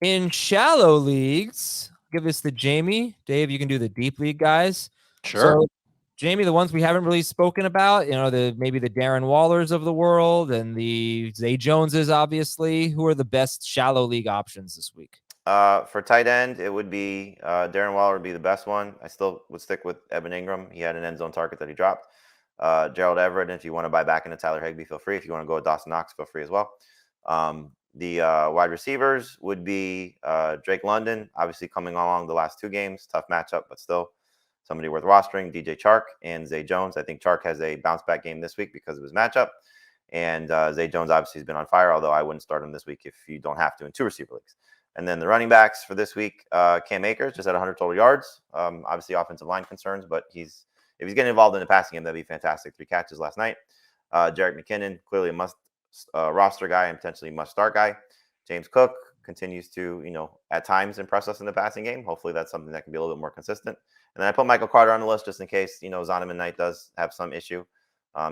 In shallow leagues, give this to Jamie. Dave, you can do the deep league guys. Sure. So, Jamie, the ones we haven't really spoken about, maybe the Darren Wallers of the world and the Zay Joneses, obviously. Who are the best shallow league options this week? For tight end, it would be Darren Waller would be the best one. I still would stick with Evan Ingram. He had an end zone target that he dropped. Gerald Everett, and if you want to buy back into Tyler Higbee, feel free. If you want to go with Dawson Knox, feel free as well. The wide receivers would be Drake London, obviously coming along the last 2 games. Tough matchup, but still somebody worth rostering. DJ Chark and Zay Jones. I think Chark has a bounce back game this week because of his matchup. And Zay Jones obviously has been on fire, although I wouldn't start him this week if you don't have to in 2 receiver leagues. And then the running backs for this week, Cam Akers just had 100 total yards. Obviously offensive line concerns, but if he's getting involved in the passing game, that'd be fantastic. 3 catches last night. Jarek McKinnon, clearly a must roster guy and potentially must start guy. James Cook continues to, at times impress us in the passing game. Hopefully that's something that can be a little bit more consistent. And then I put Michael Carter on the list just in case, Zonovan Knight does have some issue.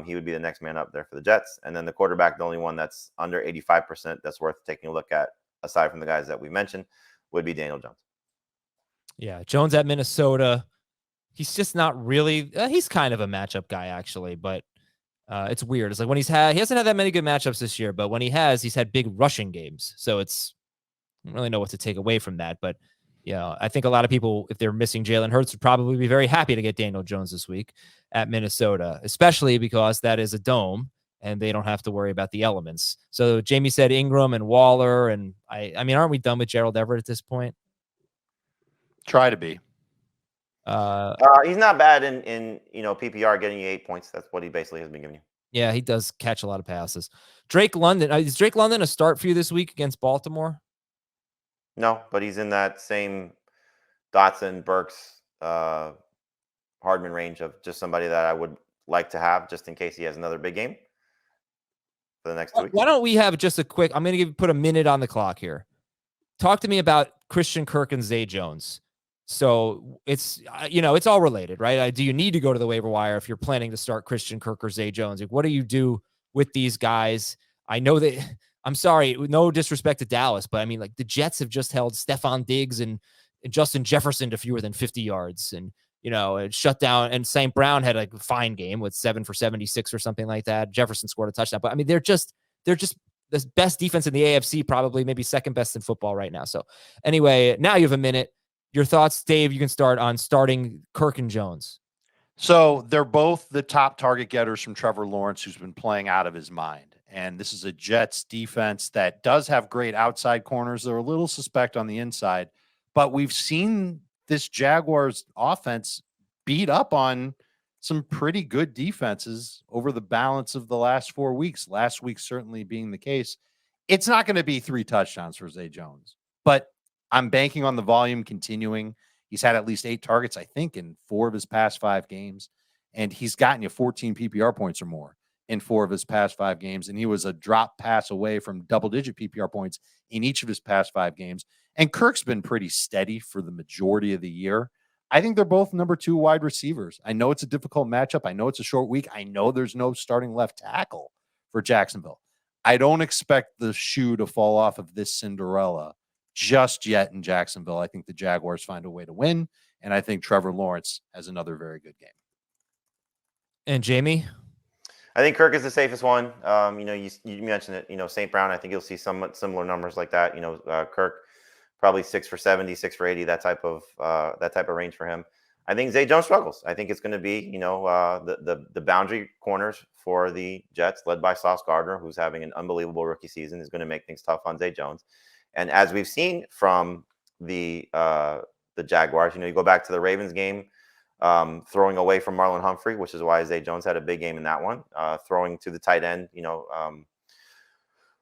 He would be the next man up there for the Jets. And then the quarterback, the only one that's under 85% that's worth taking a look at, aside from the guys that we mentioned, would be Daniel Jones. Yeah, Jones at Minnesota. He's just not really. He's kind of a matchup guy, actually, but it's weird. It's like when he hasn't had that many good matchups this year, but when he's had big rushing games. So I don't really know what to take away from that. But I think a lot of people, if they're missing Jalen Hurts, would probably be very happy to get Daniel Jones this week at Minnesota, especially because that is a dome and they don't have to worry about the elements. So Jamie said Ingram and Waller, and I mean, aren't we done with Gerald Everett at this point? Try to be. He's not bad in PPR, getting you 8 points. That's what he basically has been giving you. Yeah, he does catch a lot of passes. Drake London, is Drake London a start for you this week against Baltimore? No, but he's in that same Dotson, Burks, Hardman range of just somebody that I would like to have just in case he has another big game for the next 2 weeks. Why don't we have just a quick, I'm going to put a minute on the clock here. Talk to me about Christian Kirk and Zay Jones. So it's, it's all related, right? Do you need to go to the waiver wire if you're planning to start Christian Kirk or Zay Jones? Like, what do you do with these guys? I know that, I'm sorry, no disrespect to Dallas, but I mean, like the Jets have just held Stephon Diggs and Justin Jefferson to fewer than 50 yards. And, it shut down. And St. Brown had a fine game with 7 for 76 or something like that. Jefferson scored a touchdown. But I mean, they're just the best defense in the AFC, probably maybe second best in football right now. So anyway, now you have a minute. Your thoughts, Dave, you can start on starting Kirk and Jones. So they're both the top target getters from Trevor Lawrence, who's been playing out of his mind. And this is a Jets defense that does have great outside corners. They're a little suspect on the inside, but we've seen this Jaguars offense beat up on some pretty good defenses over the balance of the last 4 weeks. Last week certainly being the case. It's not going to be 3 touchdowns for Zay Jones, but I'm banking on the volume continuing. He's had at least 8 targets, I think, in 4 of his past 5 games. And he's gotten you 14 PPR points or more in 4 of his past 5 games. And he was a drop pass away from double-digit PPR points in each of his past 5 games. And Kirk's been pretty steady for the majority of the year. I think they're both number 2 wide receivers. I know it's a difficult matchup. I know it's a short week. I know there's no starting left tackle for Jacksonville. I don't expect the shoe to fall off of this Cinderella just yet in Jacksonville. I think the Jaguars find a way to win, and I think Trevor Lawrence has another very good game. And Jamie? I think Kirk is the safest one. You mentioned it. St. Brown, I think you'll see somewhat similar numbers like that. Kirk probably 6 for 70, 6 for 80, that type of range for him. I think Zay Jones struggles. I think it's going to be the boundary corners for the Jets, led by Sauce Gardner, who's having an unbelievable rookie season, is going to make things tough on Zay Jones. And as we've seen from the Jaguars, you go back to the Ravens game, throwing away from Marlon Humphrey, which is why Zay Jones had a big game in that one. Throwing to the tight end,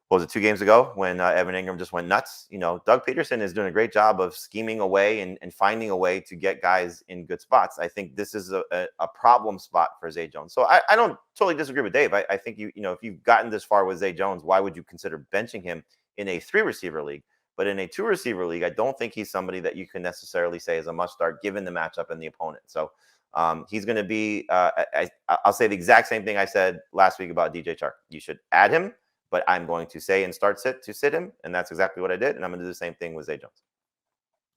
what was it, 2 games ago when Evan Ingram just went nuts? Doug Peterson is doing a great job of scheming away and finding a way to get guys in good spots. I think this is a problem spot for Zay Jones. So I don't totally disagree with Dave. I think if you've gotten this far with Zay Jones, why would you consider benching him in a 3-receiver league? But in a 2-receiver league, I don't think he's somebody that you can necessarily say is a must-start given the matchup and the opponent. So he's going to be I'll say the exact same thing I said last week about DJ Chark. You should add him, but I'm going to say and sit him, and that's exactly what I did, and I'm going to do the same thing with Zay Jones.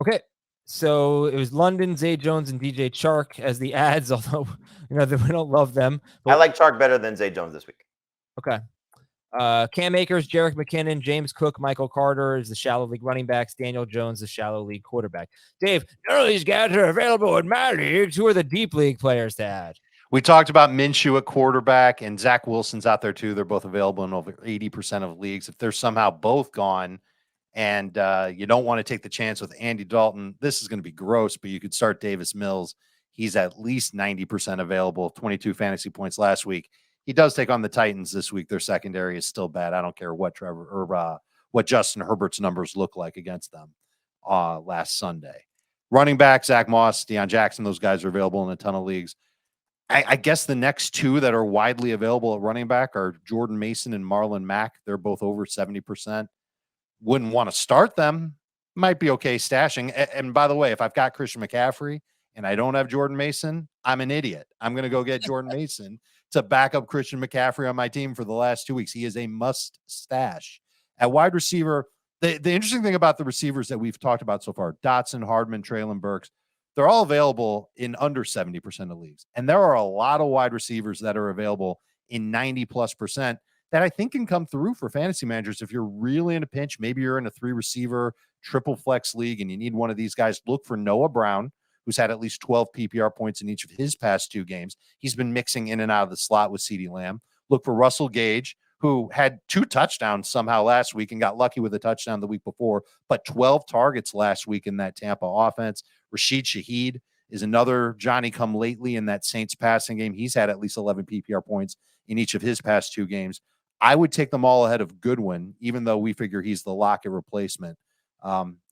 Okay. So it was London, Zay Jones, and DJ Chark as the ads, although we don't love them. I like Chark better than Zay Jones this week. Okay. Cam Akers, Jerick McKinnon, James Cook, Michael Carter is the shallow league running backs. Daniel Jones, the shallow league quarterback. Dave, none of these guys are available in my leagues. Who are the deep league players to add? We talked about Minshew at quarterback, and Zach Wilson's out there too. They're both available in over 80% of leagues. If they're somehow both gone, and you don't want to take the chance with Andy Dalton, this is going to be gross, but you could start Davis Mills. He's at least 90% available, 22 fantasy points last week. He does take on the Titans this week. Their secondary is still bad. I don't care what what Justin Herbert's numbers look like against them last Sunday. Running back, Zach Moss, Deion Jackson, those guys are available in a ton of leagues. I guess the next two that are widely available at running back are Jordan Mason and Marlon Mack. They're both over 70%. Wouldn't want to start them. Might be okay stashing. And by the way, if I've got Christian McCaffrey and I don't have Jordan Mason, I'm an idiot. I'm going to go get Jordan Mason to back up Christian McCaffrey on my team for the last 2 weeks. He is a must stash. At wide receiver, the interesting thing about the receivers that we've talked about so far, Dotson, Hardman, Treylon Burks, they're all available in under 70% of leagues. And there are a lot of wide receivers that are available in 90+% that I think can come through for fantasy managers. If you're really in a pinch, maybe you're in a 3-receiver triple flex league and you need one of these guys, look for Noah Brown, who's had at least 12 PPR points in each of his past 2 games. He's been mixing in and out of the slot with CeeDee Lamb. Look for Russell Gage, who had 2 touchdowns somehow last week and got lucky with a touchdown the week before, but 12 targets last week in that Tampa offense. Rashid Shaheed is another Johnny-come-lately in that Saints passing game. He's had at least 11 PPR points in each of his past 2 games. I would take them all ahead of Goodwin, even though we figure he's the Lockett replacement.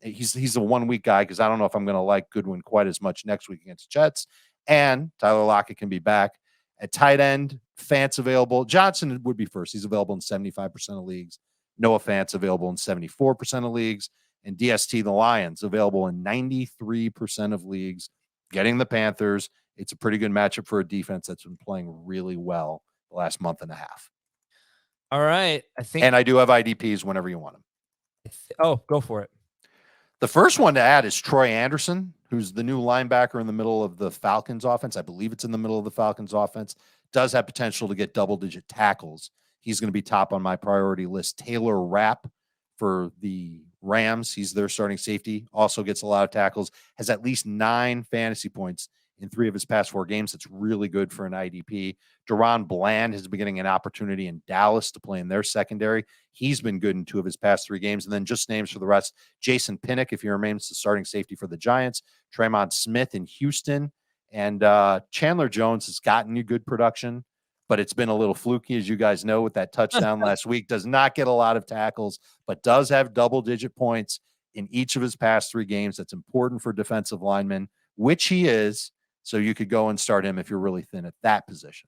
He's a 1-week guy because I don't know if I'm going to like Goodwin quite as much next week against Jets. And Tyler Lockett can be back. At tight end, Fant's available. Johnson would be first. He's available in 75% of leagues. Noah Fant's available in 74% of leagues. And DST, the Lions, available in 93% of leagues. Getting the Panthers. It's a pretty good matchup for a defense that's been playing really well the last month and a half. All right. And I do have IDPs whenever you want them. Oh, go for it. The first one to add is Troy Anderson, who's the new linebacker in the middle of the Falcons offense. I believe it's in the middle of the Falcons offense. Does have potential to get double-digit tackles. He's going to be top on my priority list. Taylor Rapp for the Rams. He's their starting safety. Also gets a lot of tackles. Has at least 9 fantasy points in 3 of his past 4 games. That's really good for an IDP. Deron Bland has been getting an opportunity in Dallas to play in their secondary. He's been good in 2 of his past 3 games. And then just names for the rest. Jason Pinnock, if he remains the starting safety for the Giants. Tremont Smith in Houston. And Chandler Jones has gotten you good production, but it's been a little fluky, as you guys know, with that touchdown last week. Does not get a lot of tackles, but does have double-digit points in each of his past 3 games. That's important for defensive linemen, which he is. So you could go and start him if you're really thin at that position.